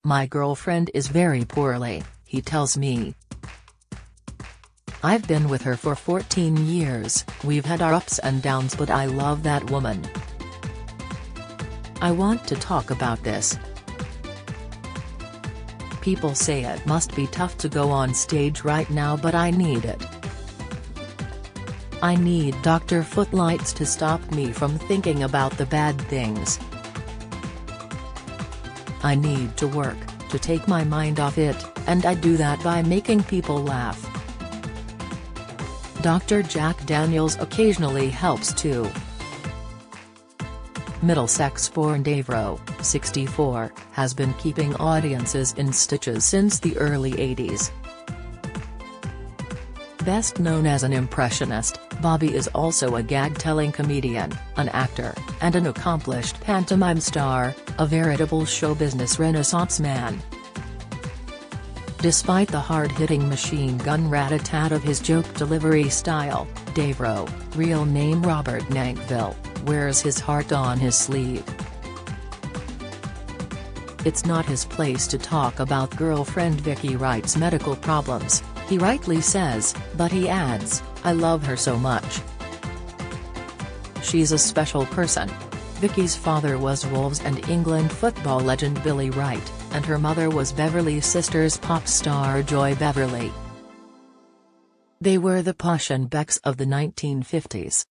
My girlfriend is very poorly, he tells me. I've been with her for 14 years, we've had our ups and downs, but I love that woman. I want to talk about this. People say it must be tough to go on stage right now, but I need it. I need Dr. Footlights to stop me from thinking about the bad things. I need to work, to take my mind off it, and I do that by making people laugh. Dr. Jack Daniels occasionally helps too. Middlesex-born Davro, 64, has been keeping audiences in stitches since the early 80s. Best known as an impressionist, Bobby is also a gag-telling comedian, an actor, and an accomplished pantomime star, a veritable show business renaissance man. Despite the hard-hitting machine gun rat-a-tat of his joke delivery style, Davro, real name Robert Nankville, wears his heart on his sleeve. It's not his place to talk about girlfriend Vicky Wright's medical problems, he rightly says, but he adds, I love her so much. She's a special person. Vicky's father was Wolves and England football legend Billy Wright, and her mother was Beverly Sisters pop star Joy Beverly. They were the Posh and Becks of the 1950s.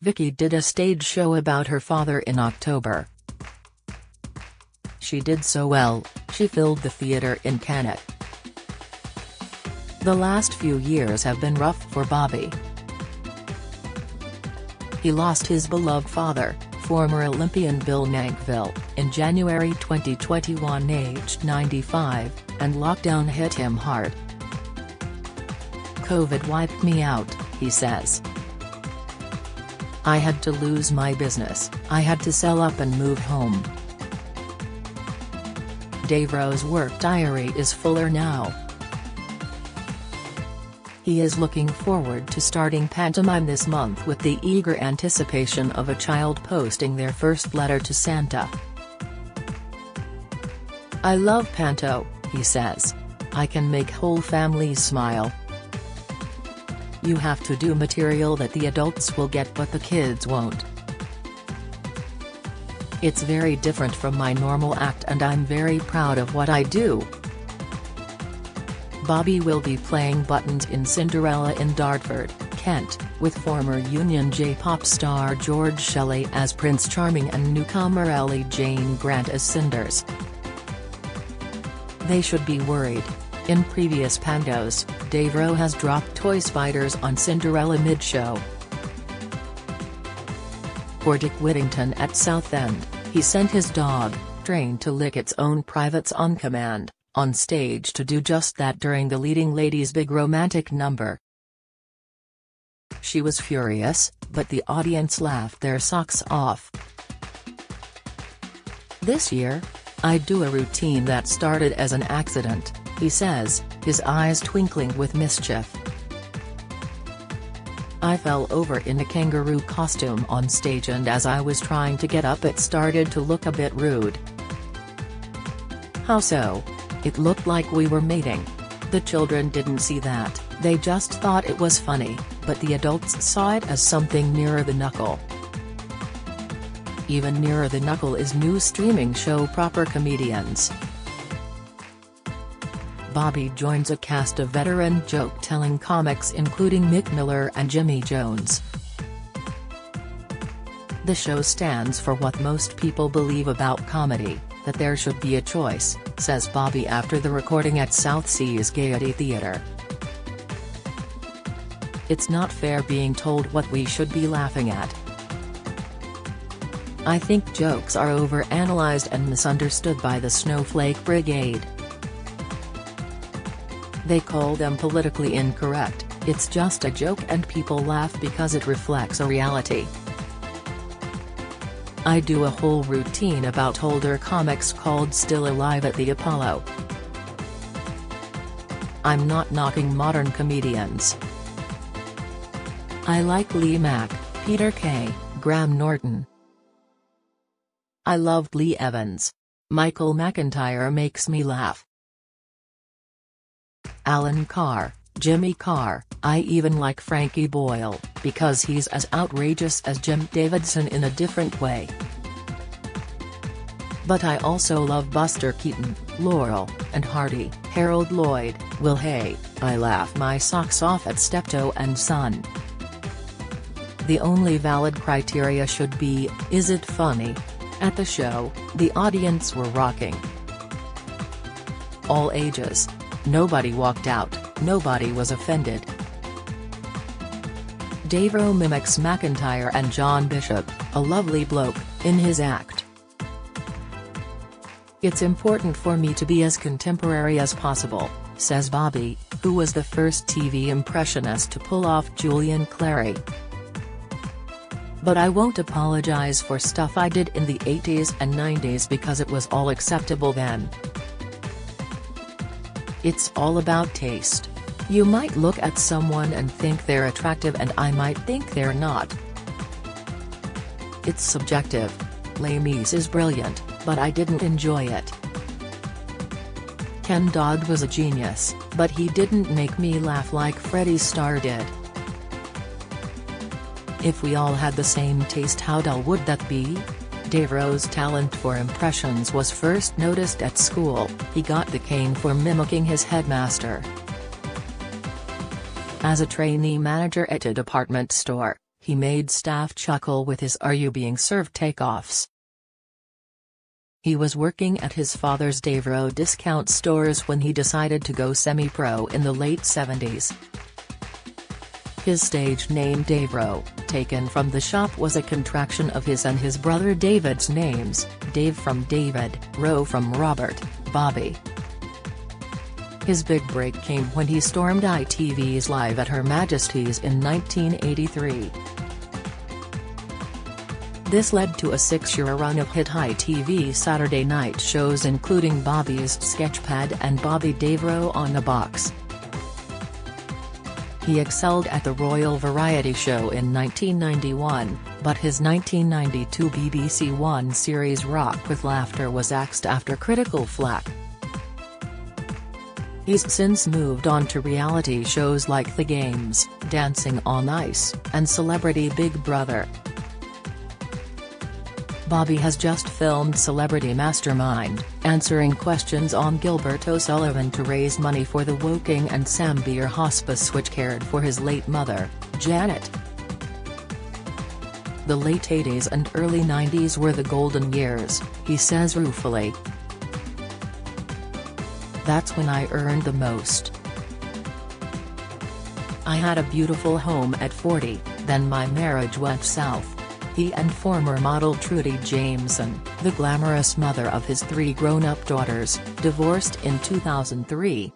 Vicky did a stage show about her father in October. She did so well, she filled the theater in Cannock. The last few years have been rough for Bobby. He lost his beloved father, former Olympian Bill Nankville, in January 2021 aged 95, and lockdown hit him hard. COVID wiped me out, he says. I had to lose my business, I had to sell up and move home. Davro's work diary is fuller now. He is looking forward to starting pantomime this month with the eager anticipation of a child posting their first letter to Santa. I love panto, he says. I can make whole families smile. You have to do material that the adults will get but the kids won't. It's very different from my normal act and I'm very proud of what I do. Bobby will be playing Buttons in Cinderella in Dartford, Kent, with former Union J-pop star George Shelley as Prince Charming and newcomer Ellie Jane Grant as Cinders. They should be worried. In previous pantos, Davro has dropped toy spiders on Cinderella mid-show. For Dick Whittington at Southend, he sent his dog, trained to lick its own privates on command, on stage to do just that during the leading lady's big romantic number. She was furious, but the audience laughed their socks off. This year, I do a routine that started as an accident, he says, his eyes twinkling with mischief. I fell over in a kangaroo costume on stage and as I was trying to get up it started to look a bit rude. How so? It looked like we were mating. The children didn't see that, they just thought it was funny, but the adults saw it as something nearer the knuckle. Even Nearer the Knuckle is new streaming show Proper Comedians. Bobby joins a cast of veteran joke-telling comics including Mick Miller and Jimmy Jones. The show stands for what most people believe about comedy, that there should be a choice, says Bobby after the recording at South Seas Gaiety Theatre. It's not fair being told what we should be laughing at. I think jokes are over-analyzed and misunderstood by the Snowflake Brigade. They call them politically incorrect, it's just a joke and people laugh because it reflects a reality. I do a whole routine about older comics called Still Alive at the Apollo. I'm not knocking modern comedians. I like Lee Mack, Peter Kay, Graham Norton. I loved Lee Evans. Michael McIntyre makes me laugh. Alan Carr, Jimmy Carr, I even like Frankie Boyle, because he's as outrageous as Jim Davidson in a different way. But I also love Buster Keaton, Laurel and Hardy, Harold Lloyd, Will Hay. I laugh my socks off at Steptoe and Son. The only valid criteria should be, is it funny? At the show, the audience were rocking. All ages. Nobody walked out, nobody was offended. Davro mimics McIntyre and John Bishop, a lovely bloke, in his act. It's important for me to be as contemporary as possible, says Bobby, who was the first TV impressionist to pull off Julian Clary. But I won't apologize for stuff I did in the 80s and 90s because it was all acceptable then. It's all about taste. You might look at someone and think they're attractive and I might think they're not. It's subjective. Les Mis is brilliant, but I didn't enjoy it. Ken Dodd was a genius, but he didn't make me laugh like Freddie Starr did. If we all had the same taste, how dull would that be? Davro's talent for impressions was first noticed at school. He got the cane for mimicking his headmaster. As a trainee manager at a department store, he made staff chuckle with his "Are you being served?" takeoffs. He was working at his father's Davro discount stores when he decided to go semi-pro in the late 70s. His stage name Davro, taken from the shop, was a contraction of his and his brother David's names, Dave from David, Ro from Robert, Bobby. His big break came when he stormed ITV's Live at Her Majesty's in 1983. This led to a 6-year run of hit ITV Saturday night shows including Bobby's Sketchpad and Bobby Davro on the Box. He excelled at the Royal Variety Show in 1991, but his 1992 BBC One series Rock with Laughter was axed after critical flack. He's since moved on to reality shows like The Games, Dancing on Ice, and Celebrity Big Brother. Bobby has just filmed Celebrity Mastermind, answering questions on Gilbert O'Sullivan to raise money for the Woking and Sambir Hospice which cared for his late mother, Janet. The late 80s and early 90s were the golden years, he says ruefully. That's when I earned the most. I had a beautiful home at 40, then my marriage went south. He and former model Trudy Jameson, the glamorous mother of his 3 grown-up daughters, divorced in 2003.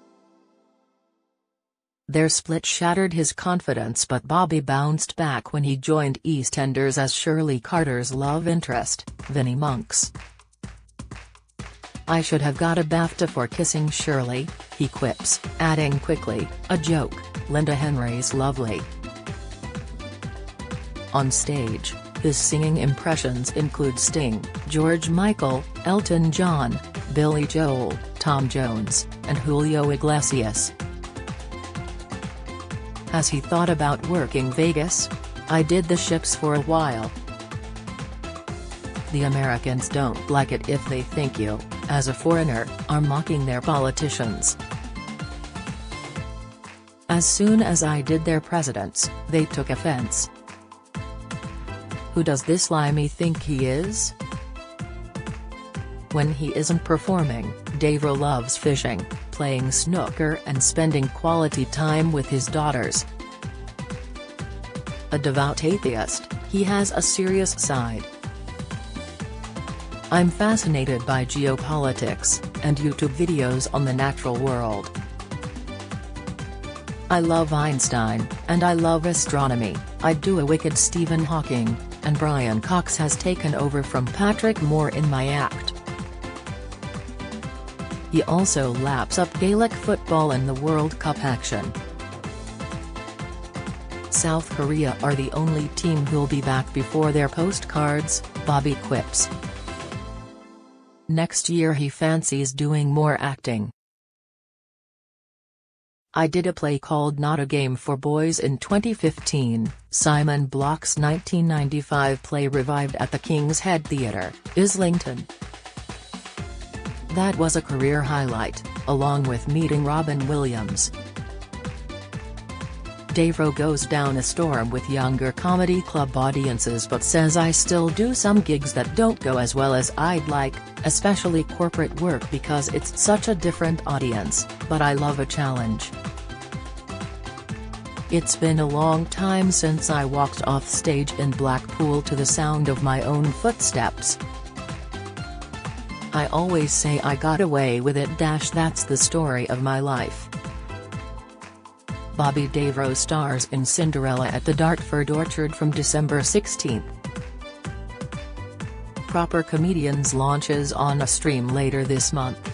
Their split shattered his confidence, but Bobby bounced back when he joined EastEnders as Shirley Carter's love interest, Vinnie Monks. I should have got a BAFTA for kissing Shirley, he quips, adding quickly, a joke, Linda Henry's lovely. On stage, his singing impressions include Sting, George Michael, Elton John, Billy Joel, Tom Jones, and Julio Iglesias. Has he thought about working Vegas? I did the ships for a while. The Americans don't like it if they think you, as a foreigner, are mocking their politicians. As soon as I did their presidents, they took offense. Who does this limey think he is? When he isn't performing, Davro loves fishing, playing snooker and spending quality time with his daughters. A devout atheist, he has a serious side. I'm fascinated by geopolitics, and YouTube videos on the natural world. I love Einstein, and I love astronomy. I'd do a wicked Stephen Hawking, and Brian Cox has taken over from Patrick Moore in my act. He also laps up Gaelic football in the World Cup action. South Korea are the only team who'll be back before their postcards, Bobby quips. Next year he fancies doing more acting. I did a play called Not a Game for Boys in 2015, Simon Bloch's 1995 play revived at the King's Head Theatre, Islington. That was a career highlight, along with meeting Robin Williams. Davro goes down a storm with younger comedy club audiences but says I still do some gigs that don't go as well as I'd like, especially corporate work because it's such a different audience, but I love a challenge. It's been a long time since I walked off stage in Blackpool to the sound of my own footsteps. I always say I got away with it. That's the story of my life. Bobby Davro stars in Cinderella at the Dartford Orchard from December 16. Proper Comedians launches on a stream later this month.